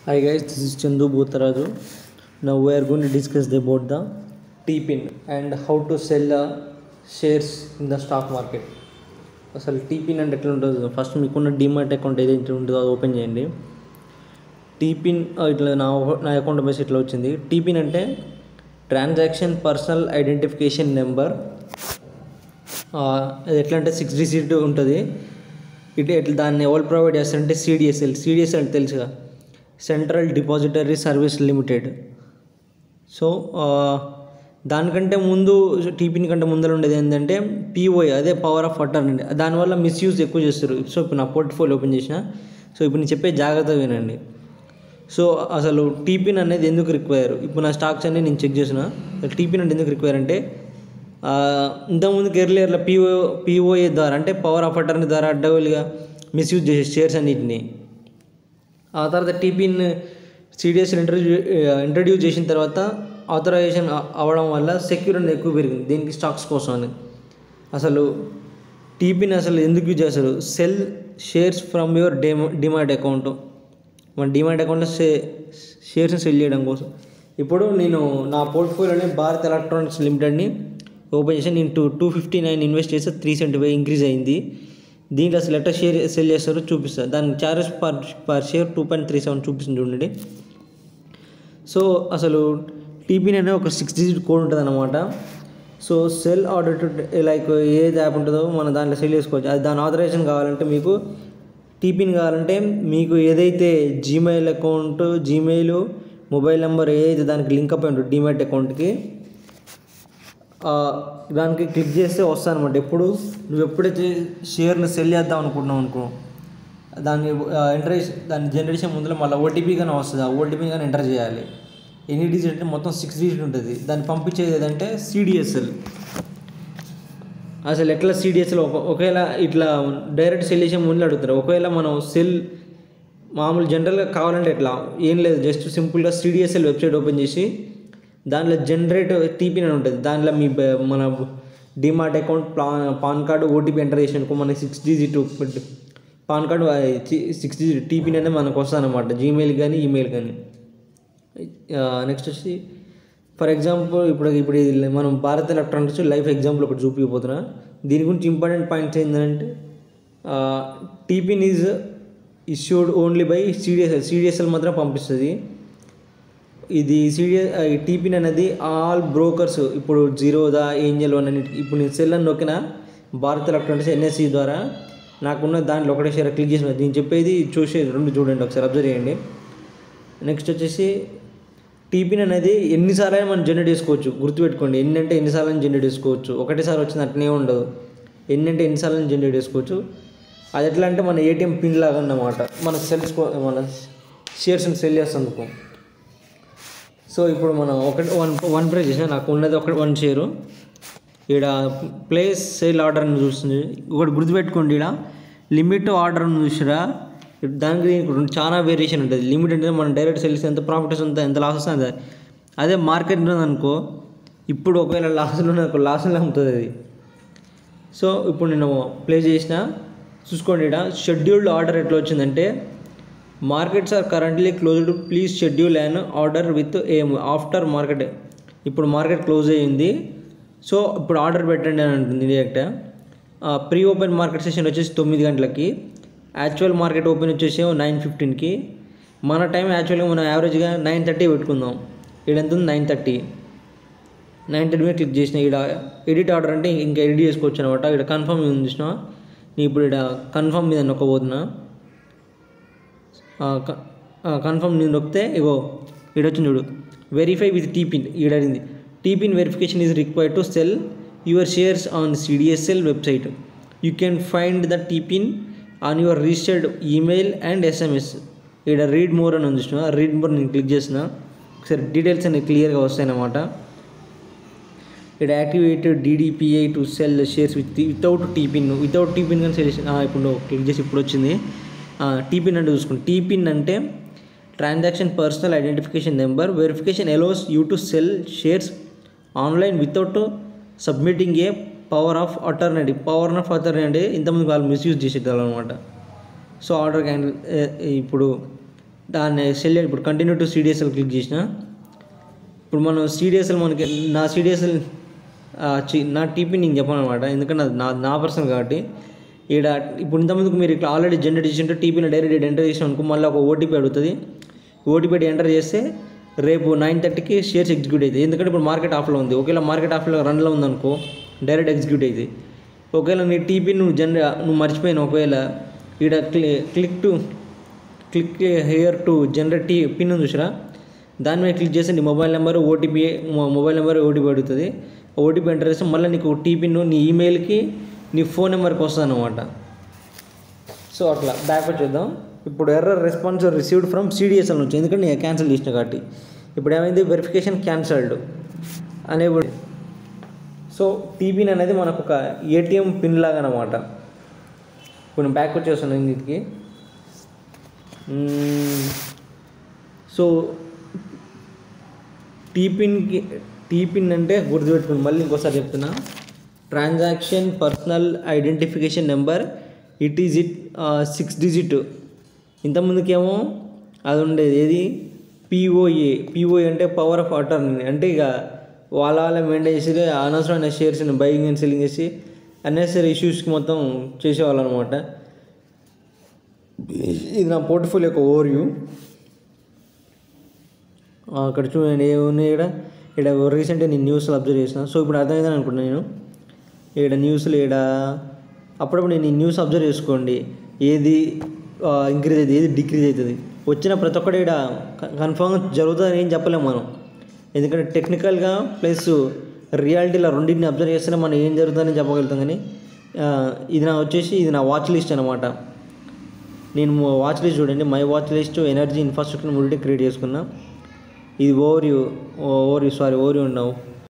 Hi guys, this is Chandu Bhuttaraju. Now we are going to discuss about the T-pin and how to sell shares in the stock market. అసలు TPIN అంటే ఎట్లా ఉంటుంది? First మీకున్న demat account ఏదైతే ఉంటుందో అది open చేయండి. TPIN ఇట్లా నా అకౌంట్ బేస్ ఇట్లా వచ్చింది. టీపిన్ అంటే ట్రాన్సాక్షన్ పర్సనల్ ఐడెంటిఫికేషన్ నెంబర్. అది ఎట్లా అంటే 6 డిజిట్ ఉంటుంది. ఎట్లా దాన్ని ఎవరు ప్రొవైడ్ చేస్తారంటే సిడిఎస్ఎల్ తెలుసుగా, central depository service limited. So దానికంటే ముందు టీపీన్ కంటే ముందర ఉండేది ఏంటంటే పిఓఐ, అదే పవర్ ఆఫ్ అటార్నీ. దానివల్ల మిస్యూజ్ ఎక్కువ చేస్తారు. సో ఇప్పుడు నా పోర్ట్ఫోలియో ఓపెన్ చేసిన. సో ఇప్పుడు నేను చెప్పే జాగ్రత్త వినండి. సో అసలు టీపీన్ అనేది ఎందుకు రిక్వైర్? ఇప్పుడు నా స్టాక్స్ అన్ని నేను చెక్ చేసిన. టీపీన్ అంటే ఎందుకు రిక్వైర్ అంటే ఇంతకుముందుకు ఎర్లియర్లో పిఓఏ ద్వారా అంటే పవర్ ఆఫ్ అటార్నీ ద్వారా అడ్డగోలుగా మిస్యూజ్ చేసే షేర్స్ అన్నిటిని. ఆ తర్వాత టీపీన్ సిడిఎస్ఎల్ ఇంట్రడ్యూస్ చేసిన తర్వాత ఆథరైజేషన్ అవ్వడం వల్ల సెక్యూర్ అనేది ఎక్కువ పెరిగింది దీనికి, స్టాక్స్ కోసం అని. అసలు టీపీన్ అసలు ఎందుకు యూజ్ చేస్తారు? Cell shares from your demat account. మన డిమాట్ అకౌంట్లో షేర్స్ని సెల్ చేయడం కోసం. ఇప్పుడు నేను నా పోర్ట్ఫోలియోని భారత్ ఎలక్ట్రానిక్స్ లిమిటెడ్ని ఓపెన్ చేసి నేను 259 ఇన్వెస్ట్ చేస్తే 375 ఇంక్రీజ్ అయింది. దీంట్లో అసలు ఎట్లా సెల్ చేస్తారో చూపిస్తారు. దాని చార్జెస్ పర్ షేర్ 2.37 చూపిస్తుంది చూడండి. సో అసలు టీపీన్ అనే ఒక 6 డిజిట్ కోడ్ ఉంటుంది అన్నమాట. So cell order to like ఏది యాప్ ఉంటుందో మన దాంట్లో సెల్ చేసుకోవచ్చు. అది దాని ఆథరైజేషన్ కావాలంటే మీకు టీపీన్ కావాలంటే మీకు ఏదైతే Gmail account, Gmail mobile number ఏదైతే దానికి లింక్ అప్ అయి ఉంటుంది డిమాట్ అకౌంట్కి, దానికి క్లిక్ చేస్తే వస్తుంది అనమాట. ఎప్పుడు నువ్వు ఎప్పుడైతే షేర్ని సెల్ చేద్దాం అనుకుంటున్నావు అనుకో, దాన్ని దాన్ని జనరేషన్ ముందులో మళ్ళీ ఓటీపీ కానీ వస్తుంది. ఆ ఓటీపీ కానీ ఎంటర్ చేయాలి. ఎన్ని డిజిట్ అంటే మొత్తం 6 డిజిట్ ఉంటుంది. దాన్ని పంపించేది ఏదంటే సిడిఎస్ఎల్. అసలు ఎట్లా సిడిఎస్ఎల్ ఒకవేళ ఇట్లా డైరెక్ట్ సెల్ చేసే ముందు అడుగుతారు. ఒకవేళ మనం సెల్ మామూలు జనరల్గా కావాలంటే ఎట్లా ఏం లేదు, జస్ట్ సింపుల్గా సిడిఎస్ఎల్ వెబ్సైట్ ఓపెన్ చేసి దాంట్లో జనరేట్ టీపీన్ అని ఉంటుంది. దాంట్లో మన demat account, PAN card, OTP enter చేసినకు మనకి 6 digit PAN card 6 digit TPIN అనేది మనకు వస్తుంది అనమాట, జీమెయిల్ కానీ ఈమెయిల్ కానీ. నెక్స్ట్ వచ్చి ఫర్ ఎగ్జాంపుల్ ఇప్పుడు మనం భారత్ ఎలక్ట్రానిక్స్ లైఫ్ ఎగ్జాంపుల్ ఒకటి చూపించబోతున్నా. దీని గురించి ఇంపార్టెంట్ పాయింట్స్ ఏంటంటే TPIN is issued only by CDSL మాత్రం పంపిస్తుంది. ఇది టీపీన్ అనేది ఆల్ బ్రోకర్స్, ఇప్పుడు జీరోదా, ఏంజల్ వన్ అన్నిటికి. ఇప్పుడు నేను సెల్ అని నొక్కిన భారత్ ఎలక్ట్రానిక్స్ ఎన్ఎస్సి ద్వారా నాకున్న దాంట్లో ఒకటే షేర్ క్లిక్ చేసిన. దీన్ని చెప్పేది చూసేది రెండు చూడండి, ఒకసారి అబ్జర్వ్ చేయండి. నెక్స్ట్ వచ్చేసి టీపీన్ అనేది ఎన్నిసార్లు మనం జనరేట్ చేసుకోవచ్చు. గుర్తుపెట్టుకోండి, ఎన్ని అంటే ఎన్నిసార్లు జనరేట్ చేసుకోవచ్చు. ఒకటేసారి వచ్చింది అట్నే ఉండదు. ఎన్ని అంటే ఎన్నిసార్లు జనరేట్ చేసుకోవచ్చు. అది ఎట్లా అంటే మన ఏటీఎం పిన్ లాగా అన్నమాట, మన షేర్స్ని సెల్ చేసేందుకు. సో ఇప్పుడు మనం వన్ ప్రైస్ చేసిన, నాకు ఉన్నది వన్ షేరు. ఇక్కడ ప్లేస్ సేల్ ఆర్డర్ అని చూస్తుంది. ఒకటి గుర్తుపెట్టుకోండి, ఇక్కడ లిమిట్ ఆర్డర్ అని చూసిరా. దానికి చాలా వేరియేషన్ ఉంటుంది. లిమిట్ అంటే మనం డైరెక్ట్ సెల్ ఎంత ప్రాఫిట్ వస్తుంది, ఎంత లాస్ వస్తుంది. అదే మార్కెట్ ఉందనుకో, ఇప్పుడు ఒకవేళ లాస్లో అమ్ముతుంది అది. సో ఇప్పుడు నేను ప్లేస్ చేసిన చూసుకోండి. ఇక్కడ షెడ్యూల్డ్ ఆర్డర్ ఎట్లా వచ్చిందంటే markets are currently closed, please schedule and order with AMO after market. ఇప్పుడు మార్కెట్ క్లోజ్ అయ్యింది, సో ఇప్పుడు ఆర్డర్ పెట్టండి అని అంటుంది direct. Pre open market session వచ్చేసి 9 గంటలకి, యాక్చువల్ మార్కెట్ ఓపెన్ వచ్చేసి 9:15కి. మన టైం యాక్చువల్గా మనం యావరేజ్గా 9:30 పెట్టుకుందాం. ఇక్కడ ఎంత ఉంది? 9:30 మీద క్లిక్ చేసిన. ఇక్కడ ఎడిట్ ఆర్డర్ అంటే ఇంకా ఎడిట్ చేసుకోవచ్చు అనమాట. ఇక్కడ కన్ఫర్మ్ మీద చూసినా, నేను ఇప్పుడు ఇక్కడ కన్ఫర్మ్ మీద నొక్కబోతున్నా. కన్ఫర్మ్ నేను నొక్కితే ఇగో ఇక్కడ వచ్చింది చూడు, వెరిఫై విత్ టీపిన్. ఇక్కడ అడిగింది TPIN verification is required to cell your shares on CDSL website. You can find the TPIN on your registered email and SMS. ఇక్కడ రీడ్ మోర్ అని చూసిన, రీడ్ మోర్ నేను క్లిక్ చేసిన. ఒకసారి డీటెయిల్స్ అనేవి క్లియర్గా వస్తాయన్నమాట. ఇక్కడ activated DDPI to sell shares without TPIN కానీ సెల్ చేసిన. ఇప్పుడు క్లిక్ చేసి ఇప్పుడు వచ్చింది. టీపిన్ అంటే చూసుకోండి. టీపిన్ అంటే transaction personal identification number. Verification allows you to sell shares online without submitting A power of attorney అంటే ఇంతమంది వాళ్ళు మిస్యూజ్ చేసేటారు అనమాట. So order cancel. ఇప్పుడు దాన్ని సెల్ ఇప్పుడు కంటిన్యూ టు సిడిఎస్ఎల్ క్లిక్ చేసిన. ఇప్పుడు మనం సిడిఎస్ఎల్ మనకి నా సిడిఎస్ఎల్ నా టీపీ నేను చెప్పాను అనమాట, ఎందుకంటే నా పర్సనల్ కాబట్టి. ఇక్కడ ఇప్పుడు ఇంతమందికి మీరు ఇట్లా ఆల్రెడీ జనరేట్ చేసి ఉంటే టీపీని డైరెక్ట్ ఎంటర్ చేసిన అనుకో మళ్ళీ ఒక ఓటీపీ అడుగుతుంది. ఓటీపీ ఎంటర్ చేస్తే రేపు 9:30కి షేర్స్ ఎగ్జిక్యూట్ అవుతాయి. ఎందుకంటే ఇప్పుడు మార్కెట్ ఆఫ్లో ఉంది. ఒకవేళ మార్కెట్ ఆఫ్లో రన్లో ఉందనుకో డైరెక్ట్ ఎగ్జిక్యూట్ అవుతాయి. ఒకవేళ నీ టీపీ నువ్వు మర్చిపోయిన ఒకవేళ ఇక్కడ click here to generate pin ఉంది చూసారా, దాని మీద క్లిక్ చేస్తే నీ మొబైల్ నెంబర్ ఓటీపీ అడుగుతుంది. ఓటీపీ ఎంటర్ చేస్తే మళ్ళీ నీకు టీపీను నీ ఈమెయిల్కి నీ ఫోన్ నెంబర్కి వస్తుంది అన్నమాట. సో అట్లా బ్యాక్ వచ్చేద్దాం. ఇప్పుడు error response received from CDSL నుంచి, ఎందుకంటే నేను క్యాన్సిల్ చేసిన కాబట్టి. ఇప్పుడు ఏమైంది, వెరిఫికేషన్ క్యాన్సల్డ్ అనే. సో టీపీన్ అనేది మనకు ఒక ఏటీఎం పిన్ లాగా అనమాట. ఇప్పుడు నేను బ్యాక్ వచ్చేస్తున్నాను ఇంటికి. సో టీపిన్ అంటే గుర్తుపెట్టుకుని మళ్ళీ ఇంకోసారి చెప్తున్నా, transaction personal identification number. It 6 digit. ఇంతకుముందుకేమో అది ఉండేది ఏది, పిఓఏ అంటే పవర్ ఆఫ్ అటార్నీ. అంటే ఇక వాళ్ళ మెయింటైన్ చేసి అనవసరమైన షేర్స్ని బయింగ్ అండ్ సెల్లింగ్ చేసి అన్నెసరీ ఇష్యూస్కి మొత్తం చేసేవాళ్ళు అనమాట. ఇది నా పోర్ట్ఫోలియో యొక్క ఓవర్వ్యూ. అక్కడ చూడండి ఏమున్నాయి ఇక్కడ రీసెంట్గా నేను న్యూస్లో అబ్జర్వ్ చేసిన. సో ఇప్పుడు అర్థమైందని అనుకుంటున్నాను నేను. ఇక్కడ న్యూస్లో అప్పుడప్పుడు నేను ఈ న్యూస్ అబ్జర్వ్ చేసుకోండి, ఏది ఇంక్రీజ్ అవుతుంది ఏది డిక్రీజ్ అవుతుంది. వచ్చిన ప్రతి ఒక్కటి ఇక్కడ కన్ఫామ్గా జరుగుతుందని ఏం చెప్పలేము మనం, ఎందుకంటే టెక్నికల్గా ప్లస్ రియాలిటీలో రెండింటిని అబ్జర్వ్ చేస్తేనే మనం ఏం జరుగుతుందని చెప్పగలుగుతాం. కానీ ఇది నా వాచ్ లిస్ట్ అనమాట. నేను వాచ్ లిస్ట్ చూడండి, my watch list energy infrastructure మూడింటి క్రియేట్ చేసుకున్నా. ఇది ఓవర్వ్యూ ఉన్నావు.